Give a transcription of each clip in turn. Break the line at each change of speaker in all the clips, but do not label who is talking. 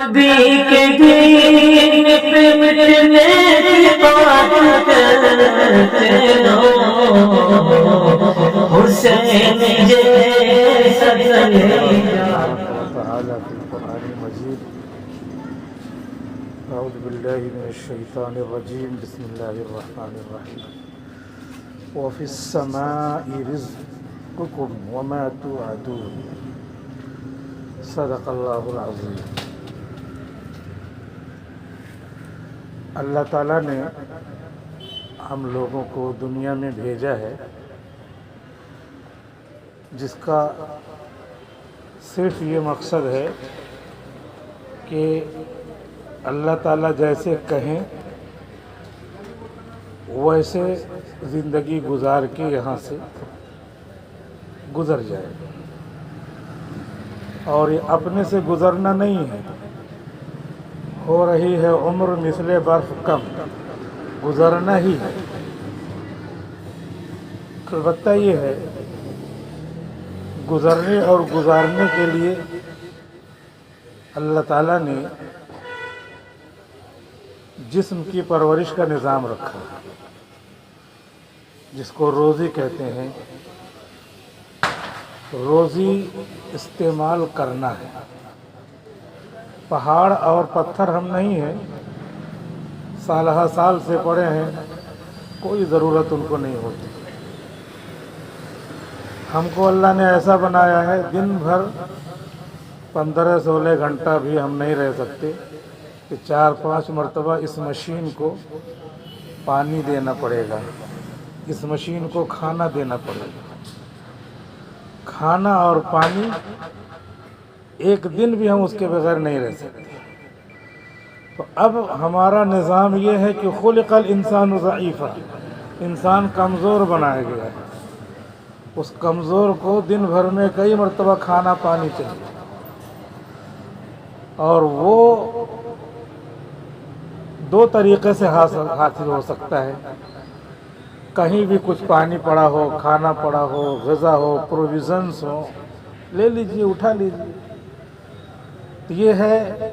نبی کے دین پہ مٹنے کی بات کرتے رہو، حسین جیسا
تعالیٰ فی القرآن المجید. اعوذ باللہ من الشیطان الرجیم. بسم اللہ الرحمن الرحیم. وفی السماء رزقکم وما توعدون. صدق اللہ العظیم. اللہ تعالیٰ نے ہم لوگوں کو دنیا میں بھیجا ہے جس کا صرف یہ مقصد ہے کہ اللہ تعالیٰ جیسے کہیں ویسے زندگی گزار کے یہاں سے گزر جائے، اور یہ اپنے سے گزرنا نہیں ہے. ہو رہی ہے عمر مثل برف کم، گزرنا ہی ہے. البتہ یہ ہے گزرنے اور گزارنے کے لیے اللہ تعالیٰ نے جسم کی پرورش کا نظام رکھا ہے جس کو روزی کہتے ہیں. روزی استعمال کرنا ہے. پہاڑ اور پتھر ہم نہیں ہیں، سالہ سال سے پڑے ہیں، کوئی ضرورت ان کو نہیں ہوتی. ہم کو اللہ نے ایسا بنایا ہے دن بھر 15-16 گھنٹہ بھی ہم نہیں رہ سکتے کہ 4-5 مرتبہ اس مشین کو پانی دینا پڑے گا، اس مشین کو کھانا دینا پڑے گا. کھانا اور پانی ایک دن بھی ہم اس کے بغیر نہیں رہ سکتے. تو اب ہمارا نظام یہ ہے کہ خلق الانسان ضعیفا، انسان کمزور بنایا گیا ہے. اس کمزور کو دن بھر میں کئی مرتبہ کھانا پانی چاہیے، اور وہ 2 طریقے سے حاصل ہو سکتا ہے. کہیں بھی کچھ پانی پڑا ہو، کھانا پڑا ہو، غذا ہو، پروویژنس ہو، لے لیجئے، اٹھا لیجئے. تو یہ ہے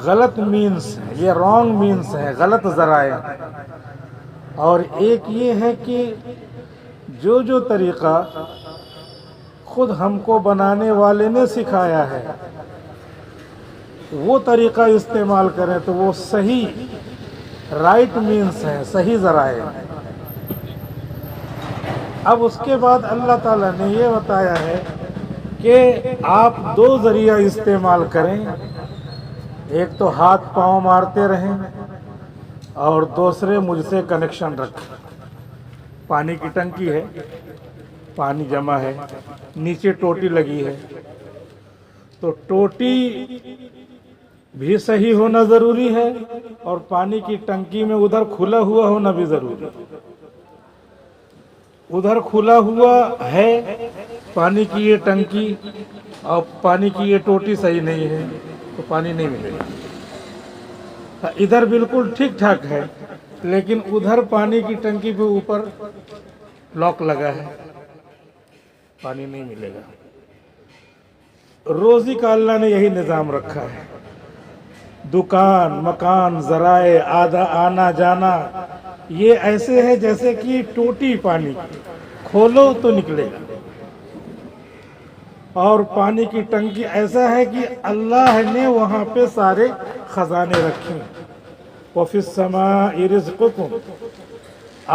غلط مینس، یہ رانگ مینس ہے، غلط ذرائع. اور ایک یہ ہے کہ جو طریقہ خود ہم کو بنانے والے نے سکھایا ہے وہ طریقہ استعمال کریں تو وہ صحیح رائٹ مینس ہے، صحیح ذرائع. اب اس کے بعد اللہ تعالیٰ نے یہ بتایا ہے کہ آپ 2 ذریعہ استعمال کریں. ایک تو ہاتھ پاؤں مارتے رہیں، اور دوسرے مجھ سے کنیکشن رکھیں. پانی کی ٹنکی ہے، پانی جمع ہے، نیچے ٹوٹی لگی ہے، تو ٹوٹی بھی صحیح ہونا ضروری ہے، اور پانی کی ٹنکی میں ادھر کھلا ہوا ہونا بھی ضروری ہے. ادھر کھلا ہوا ہے پانی کی یہ ٹنکی اور پانی کی یہ ٹوٹی صحیح نہیں ہے تو پانی نہیں ملے گا. ادھر بالکل ٹھیک ٹھاک ہے لیکن ادھر پانی کی ٹنکی پہ اوپر لاک لگا ہے، پانی نہیں ملے گا. روزی کا اللہ نے یہی نظام رکھا ہے. دکان، مکان، ذرائع، آنا جانا یہ ایسے ہے جیسے کہ ٹوٹی پانی کی، کھولو تو نکلے گا. اور پانی کی ٹنکی ایسا ہے کہ اللہ نے وہاں پہ سارے خزانے رکھے. وَفِي السَّمَاءِ رِزْقُكُمْ،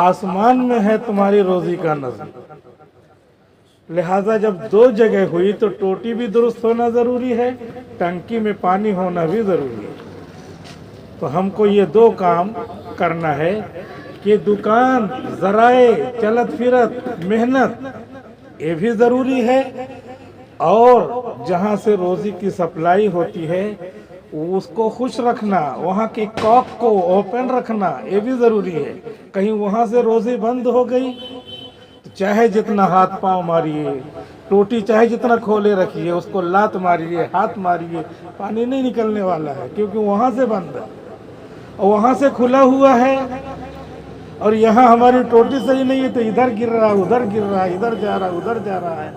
آسمان میں ہے تمہاری روزی کا نظم. لہٰذا جب 2 جگہ ہوئی تو ٹوٹی بھی درست ہونا ضروری ہے، ٹنکی میں پانی ہونا بھی ضروری ہے. تو ہم کو یہ 2 کام کرنا ہے کہ دکان، ذرائع، چلت پھرت، محنت یہ بھی ضروری ہے، اور جہاں سے روزی کی سپلائی ہوتی ہے اس کو خوش رکھنا، وہاں کے کاک کو اوپن رکھنا یہ بھی ضروری ہے. کہیں وہاں سے روزی بند ہو گئی تو چاہے جتنا ہاتھ پاؤں ماریے، ٹوٹی چاہے جتنا کھولے رکھیے، اس کو لات ماریے، ہاتھ ماریے، پانی نہیں نکلنے والا ہے، کیونکہ وہاں سے بند ہے اور وہاں سے کھلا ہوا ہے. اور یہاں ہماری ٹوٹی صحیح نہیں ہے تو ادھر گر رہا، ادھر گر رہا، ادھر جا رہا، ادھر جا رہا ہے.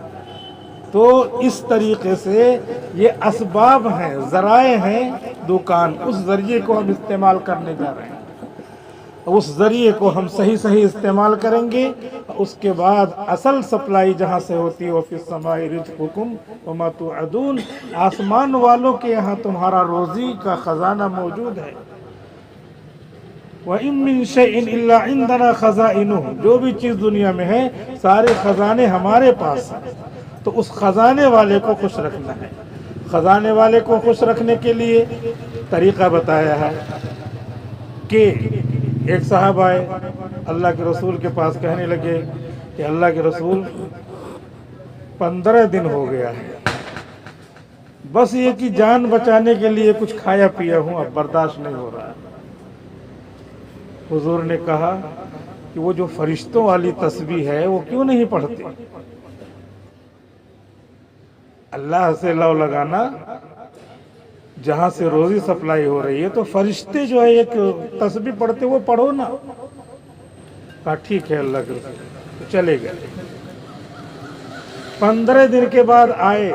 تو اس طریقے سے یہ اسباب ہیں، ذرائع ہیں دکان، اس ذریعے کو ہم استعمال کرنے جا رہے ہیں، اس ذریعے کو ہم صحیح استعمال کریں گے، اس کے بعد اصل سپلائی جہاں سے ہوتی ہے وَفِي السَّمَاءِ رِزْقُكُمْ وَمَا تُوعَدُونَ، آسمان والوں کے یہاں تمہارا روزی کا خزانہ موجود ہے۔ وَإِن مِّن شَيْءٍ إِلَّا عِندَنَا خَزَائِنُهُ، جو بھی چیز دنیا میں ہے سارے خزانے ہمارے پاس ہیں، تو اس خزانے والے کو خوش رکھنا ہے۔ خزانے والے کو خوش رکھنے کے لیے طریقہ بتایا ہے کہ ایک صاحب آئے اللہ کے رسول کے پاس، کہنے لگے کہ اللہ کے رسول 15 دن ہو گیا ہے، بس یہ کہ جان بچانے کے لیے کچھ کھایا پیا ہوں، اب برداشت نہیں ہو رہا ہے۔ حضور نے کہا کہ وہ جو فرشتوں والی تسبیح ہے وہ کیوں نہیں پڑھتے؟ اللہ سے لو لگانا، جہاں سے روزی سپلائی ہو رہی ہے تو فرشتے جو ہے ایک تسبیح پڑھتے، وہ پڑھو نا۔ کہا ٹھیک ہے اللہ کے رسول، تو چلے گئے۔ 15 دن کے بعد آئے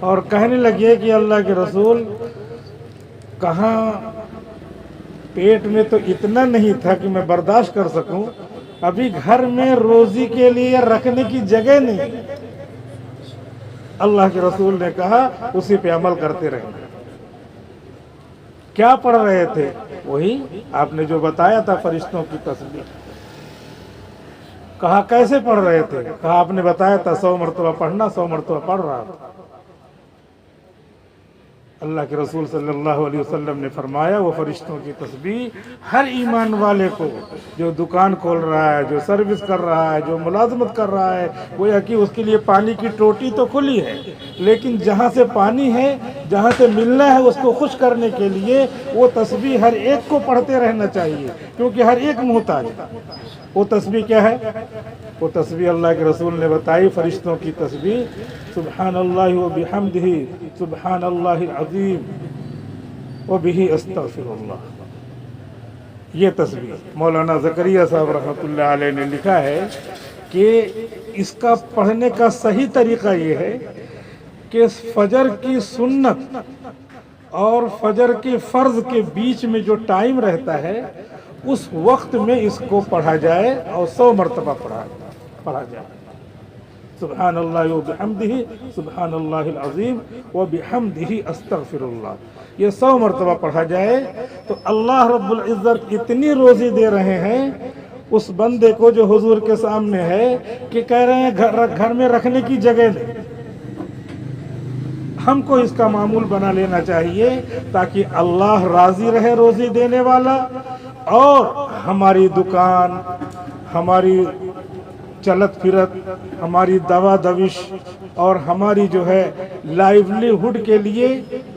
اور کہنے لگے کہ اللہ کے رسول، کہاں پیٹ میں تو اتنا نہیں تھا کہ میں برداشت کر سکوں، ابھی گھر میں روزی کے لیے رکھنے کی جگہ نہیں۔ اللہ کے رسول نے کہا اسی پہ عمل کرتے رہیں۔ کیا پڑھ رہے تھے؟ وہی آپ نے جو بتایا تھا فرشتوں کی تسبیح۔ کہا کیسے پڑھ رہے تھے؟ کہا آپ نے بتایا تھا 100 مرتبہ پڑھنا، 100 مرتبہ پڑھ رہا تھا۔ اللہ کے رسول صلی اللہ علیہ وسلم نے فرمایا وہ فرشتوں کی تسبیح ہر ایمان والے کو، جو دکان کھول رہا ہے، جو سروس کر رہا ہے، جو ملازمت کر رہا ہے، گویا کہ اس کے لیے پانی کی ٹوٹی تو کھلی ہے، لیکن جہاں سے پانی ہے، جہاں سے ملنا ہے، اس کو خوش کرنے کے لیے وہ تسبیح ہر ایک کو پڑھتے رہنا چاہیے، کیونکہ ہر ایک محتاج ہے۔ وہ تسبیح کیا ہے؟ وہ تسبیح اللہ کے رسول نے بتائی، فرشتوں کی تسبیح، سبحان اللہ و بحمدہ، سبحان اللہ العظیم و بہ استغفر اللہ۔ یہ تسبیح مولانا زکریا صاحب رحمۃ اللہ علیہ نے لکھا ہے کہ اس کا پڑھنے کا صحیح طریقہ یہ ہے کہ فجر کی سنت اور فجر کے فرض کے بیچ میں جو ٹائم رہتا ہے اس وقت میں اس کو پڑھا جائے اور 100 مرتبہ پڑھا جائے۔ سبحان اللہ و بحمدہ، سبحان اللہ العظیم و بحمدہ استغفر اللہ، یہ 100 مرتبہ پڑھا جائے تو اللہ رب العزت اتنی روزی دے رہے ہیں اس بندے کو جو حضور کے سامنے ہے کہ کہہ رہے ہیں گھر میں رکھنے کی جگہ نہیں۔ ہم کو اس کا معمول بنا لینا چاہیے تاکہ اللہ راضی رہے روزی دینے والا، اور ہماری دکان، ہماری چلت پھرت، ہماری دوا دوش اور ہماری جو ہے لائیولیہوڈ کے لیے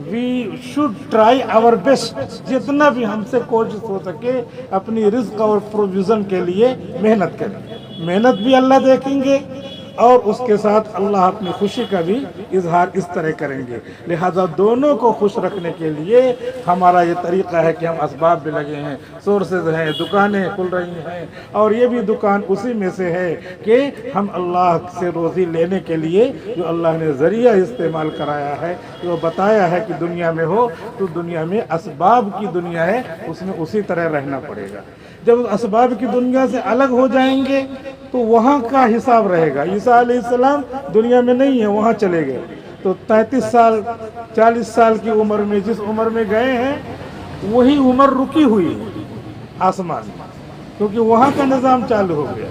we should try our best, جتنا بھی ہم سے کوشش ہو سکے اپنی رزق اور پروویژن کے لیے محنت کریں۔ محنت بھی اللہ دیکھیں گے اور اس کے ساتھ اللہ اپنی خوشی کا بھی اظہار اس طرح کریں گے۔ لہذا دونوں کو خوش رکھنے کے لیے ہمارا یہ طریقہ ہے کہ ہم اسباب بھی لگے ہیں، سورسز ہیں، دکانیں کھل رہی ہیں، اور یہ بھی دکان اسی میں سے ہے کہ ہم اللہ سے روزی لینے کے لیے جو اللہ نے ذریعہ استعمال کرایا ہے، جو بتایا ہے کہ دنیا میں ہو تو دنیا میں اسباب کی دنیا ہے، اس میں اسی طرح رہنا پڑے گا۔ جب اسباب کی دنیا سے الگ ہو جائیں گے تو وہاں کا حساب رہے گا۔ عیسیٰ علیہ السلام دنیا میں نہیں ہے، وہاں چلے گئے تو 33 سال 40 سال کی عمر میں جس عمر میں گئے ہیں وہی عمر رکی ہوئی ہے آسمان میں، کیونکہ وہاں کا نظام چالو ہو گیا۔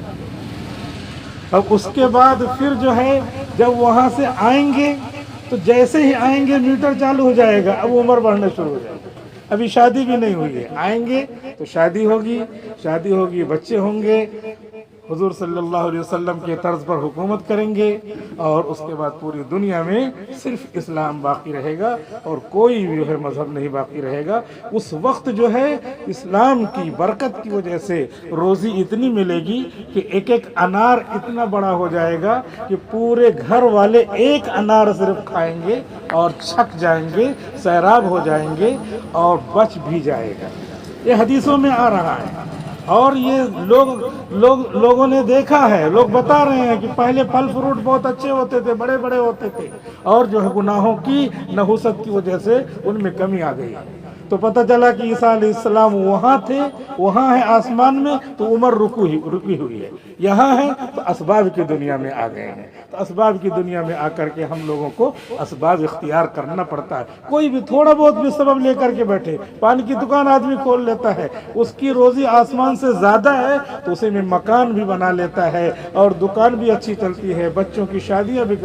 اب اس کے بعد پھر جو ہے جب وہاں سے آئیں گے تو جیسے ہی آئیں گے میٹر چالو ہو جائے گا، اب عمر بڑھنا شروع ہو جائے گا۔ ابھی شادی بھی نہیں ہوئی ہے، آئیں گے تو شادی ہوگی، بچے ہوں گے، حضور صلی اللہ علیہ وسلم کے طرز پر حکومت کریں گے، اور اس کے بعد پوری دنیا میں صرف اسلام باقی رہے گا اور کوئی بھی جو ہے مذہب نہیں باقی رہے گا۔ اس وقت جو ہے اسلام کی برکت کی وجہ سے روزی اتنی ملے گی کہ ایک ایک انار اتنا بڑا ہو جائے گا کہ پورے گھر والے ایک انار صرف کھائیں گے اور چھک جائیں گے، سیراب ہو جائیں گے اور بچ بھی جائے گا۔ یہ حدیثوں میں آ رہا ہے اور یہ لوگوں نے دیکھا ہے، لوگ بتا رہے ہیں کہ پہلے پھل فروٹ بہت اچھے ہوتے تھے، بڑے بڑے ہوتے تھے، اور جو ہے گناہوں کی نحوست کی وجہ سے ان میں کمی آ گئی۔ تو پتہ چلا کہ عیسیٰ علیہ السلام وہاں تھے، وہاں ہے آسمان میں، تو عمر رکی ہوئی ہے، یہاں ہے تو اسباب کی دنیا میں آ گئے ہیں۔ تو اسباب کی دنیا میں آ کر کے ہم لوگوں کو اسباب اختیار کرنا پڑتا ہے۔ کوئی بھی تھوڑا بہت بھی سبب لے کر کے بیٹھے، پانی کی دکان آدمی کھول لیتا ہے، اس کی روزی آسمان سے زیادہ ہے تو اسے میں مکان بھی بنا لیتا ہے، اور دکان بھی اچھی چلتی ہے، بچوں کی شادیاں بھی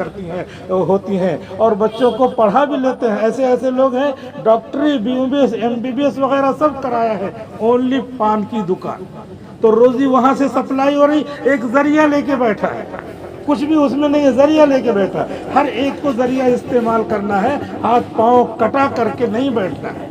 ہوتی ہیں، اور بچوں کو پڑھا بھی لیتے ہیں۔ ایسے لوگ ہیں ڈاکٹری MBBS وغیرہ سب کرایا ہے، اونلی پان کی دکان، تو روزی وہاں سے سپلائی ہو رہی، ایک ذریعہ لے کے بیٹھا ہے، کچھ بھی اس میں نہیں ہے، ذریعہ لے کے بیٹھا، ہر ایک کو ذریعہ استعمال کرنا ہے، ہاتھ پاؤں کٹا کر کے نہیں بیٹھنا ہے،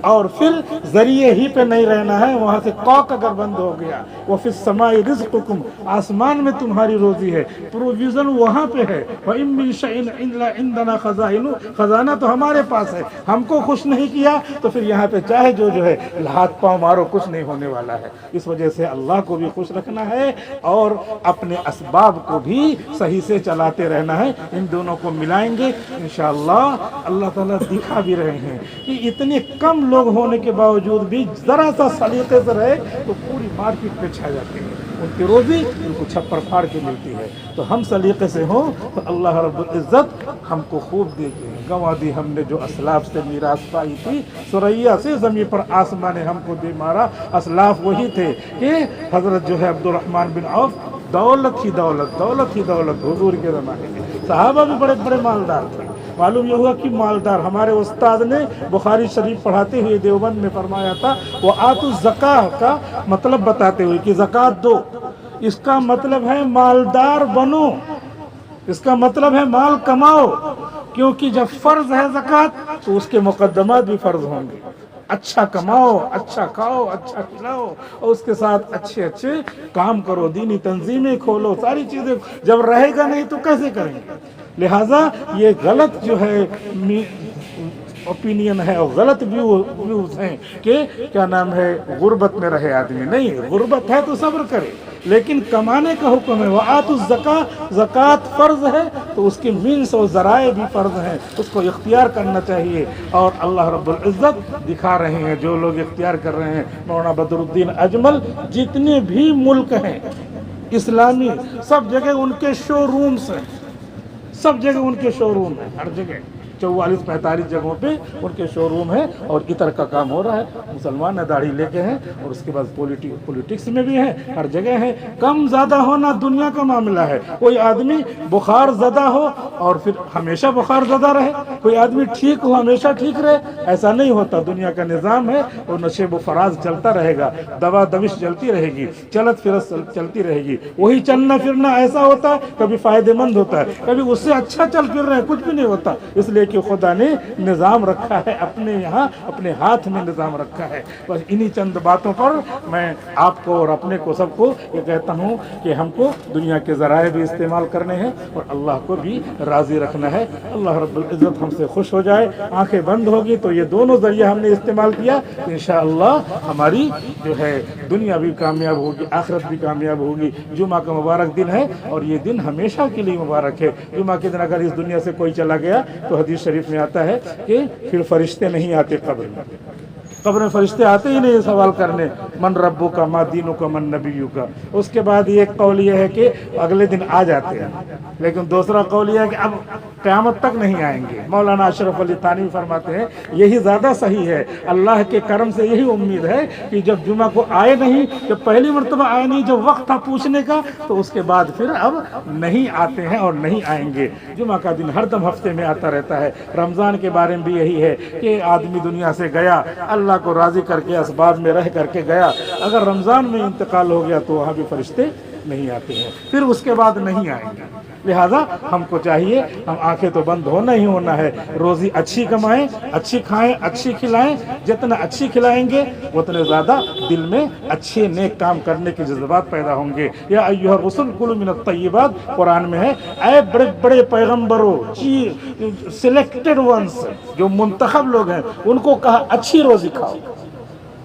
اور پھر ذریعے ہی پہ نہیں رہنا ہے، وہاں سے کوک اگر بند ہو گیا، وَفِي السَّمَاءِ رِزْقُكُمْ، آسمان میں تمہاری روزی ہے، پروویژن وہاں پہ ہے، وَإِن مِّن شَيْءٍ إِلَّا عِندَنَا خَزَائِنُهُ، خزانہ تو ہمارے پاس ہے، ہم کو خوش نہیں کیا تو پھر یہاں پہ چاہے جو ہے ہاتھ پاؤں مارو، کچھ نہیں ہونے والا ہے۔ اس وجہ سے اللہ کو بھی خوش رکھنا ہے اور اپنے اسباب کو بھی صحیح سے چلاتے رہنا ہے، ان دونوں کو ملائیں گے انشاءاللہ۔ اللہ تعالیٰ دکھا بھی رہے ہیں کہ اتنے کم لوگ ہونے کے باوجود بھی ذرا سا سلیقے سے رہے تو پوری مارکیٹ پہ چھا جاتے ہیں، ان کی روزی ان کو چھپر پھاڑ کے ملتی ہے۔ تو ہم سلیقے سے ہوں تو اللہ رب العزت ہم کو خوب دیتے ہیں۔ گنوا دی ہم نے جو اسلاف سے میراث پائی تھی، ثریا سے زمین پر آسمان نے ہم کو دے مارا۔ اسلاف وہی تھے کہ حضرت جو ہے عبد الرحمن بن عوف، دولت ہی دولت حضور کے زمانے میں، صحابہ بھی بڑے بڑے مالدار تھے۔ معلوم یہ ہوا کہ مالدار، ہمارے استاد نے بخاری شریف پڑھاتے ہوئے دیوبند میں فرمایا تھا، وہ آتوا الزکاۃ کا مطلب بتاتے ہوئے کہ زکوٰۃ دو، اس کا مطلب ہے مالدار بنو، اس کا مطلب ہے مال کماؤ، کیونکہ جب فرض ہے زکوٰۃ تو اس کے مقدمات بھی فرض ہوں گے۔ اچھا کماؤ، اچھا کھاؤ، اچھا کھلاؤ، اور اس کے ساتھ اچھے کام کرو، دینی تنظیمیں کھولو، ساری چیزیں۔ جب رہے گا نہیں تو کیسے کریں گے؟ لہٰذا یہ غلط جو ہے اوپینین ہے اور غلط ویوز ہیں کہ کیا نام ہے غربت میں رہے آدمی، نہیں، غربت ہے تو صبر کرے، لیکن کمانے کا حکم ہے۔ وآتوا الزکاۃ، زکوٰۃ فرض ہے تو اس کے مینس اور ذرائع بھی فرض ہیں، اس کو اختیار کرنا چاہیے، اور اللہ رب العزت دکھا رہے ہیں جو لوگ اختیار کر رہے ہیں۔ مولانا بدر الدین اجمل، جتنے بھی ملک ہیں اسلامی، سب جگہ ان کے شو رومز ہیں، سب جگہ ان کے شو روم ہیں، ہر جگہ 44-45 جگہوں پہ ان کے شو روم ہے، اور عطر کا کام ہو رہا ہے۔ مسلمان نے داڑھی لے کے ہیں، اور اس کے بعد پولیٹکس میں بھی ہے، ہر جگہ ہے۔ کم زیادہ ہونا دنیا کا معاملہ ہے، کوئی آدمی بخار زدہ ہو اور پھر ہمیشہ بخار زدہ رہے، کوئی آدمی ٹھیک ہو ہمیشہ ٹھیک رہے، ایسا نہیں ہوتا۔ دنیا کا نظام ہے، اور نشیب و فراز چلتا رہے گا، دوا دمش چلتی رہے گی، چلت فرس چلتی رہے گی۔ وہی چلنا پھرنا ایسا ہوتا ہے، کبھی فائدہ مند ہوتا ہے، کبھی اس سے اچھا چل پھر رہے ہیں، کچھ بھی نہیں ہوتا، اس لیے کہ خدا نے نظام رکھا ہے، اپنے یہاں اپنے ہاتھ میں نظام رکھا ہے۔ بس انہی چند باتوں پر میں آپ کو اور اپنے کو سب کو یہ کہتا ہوں کہ ہم کو دنیا کے ذرائع بھی استعمال کرنے ہیں، اور اللہ کو بھی راضی رکھنا ہے۔ اللہ رب العزت ہم سے خوش ہو جائے، آنکھیں بند ہوگی تو یہ دونوں ذریعہ ہم نے استعمال کیا، انشاءاللہ ہماری جو ہے دنیا بھی کامیاب ہوگی، آخرت بھی کامیاب ہوگی۔ جمعہ کا مبارک دن ہے، اور یہ دن ہمیشہ کے لیے مبارک ہے۔ جمعہ کے دن اگر اس دنیا سے کوئی چلا گیا تو حدیث شریف میں آتا ہے کہ پھر فرشتے نہیں آتے قبر میں، قبر میں فرشتے آتے ہی نہیں سوال کرنے، من ربو کا، ما دینو کا، من نبیو کا۔ اس کے بعد ایک قول یہ ہے کہ اگلے دن آ جاتے ہیں، لیکن دوسرا قول یہ ہے کہ اب قیامت تک نہیں آئیں گے۔ مولانا اشرف علی تھانوی فرماتے ہیں یہی زیادہ صحیح ہے، اللہ کے کرم سے یہی امید ہے کہ جب جمعہ کو آئے نہیں، جب پہلی مرتبہ آئے نہیں، جب وقت تھا پوچھنے کا، تو اس کے بعد پھر اب نہیں آتے ہیں اور نہیں آئیں گے۔ جمعہ کا دن ہر دم ہفتے میں آتا رہتا ہے۔ رمضان کے بارے میں بھی یہی ہے کہ آدمی دنیا سے گیا، اللہ کو راضی کر کے اسباب میں رہ کر کے گیا، اگر رمضان میں انتقال ہو گیا تو وہاں بھی فرشتے نہیں آتے ہیں، پھر اس کے بعد نہیں آئیں گے۔ لہذا ہم کو چاہیے، ہم آنکھیں تو بند ہونا ہی ہونا ہے، روزی اچھی کمائیں، اچھی کھائیں، اچھی کھلائیں، جتنا اچھی کھلائیں گے اتنے زیادہ دل میں اچھے نیک کام کرنے کے جذبات پیدا ہوں گے۔ یا ایھا الرسل کلوا من الطیبات، قرآن میں ہے، اے بڑے بڑے پیغمبروں، سلیکٹڈ ونس، جو منتخب لوگ ہیں، ان کو کہا اچھی روزی کھاؤ،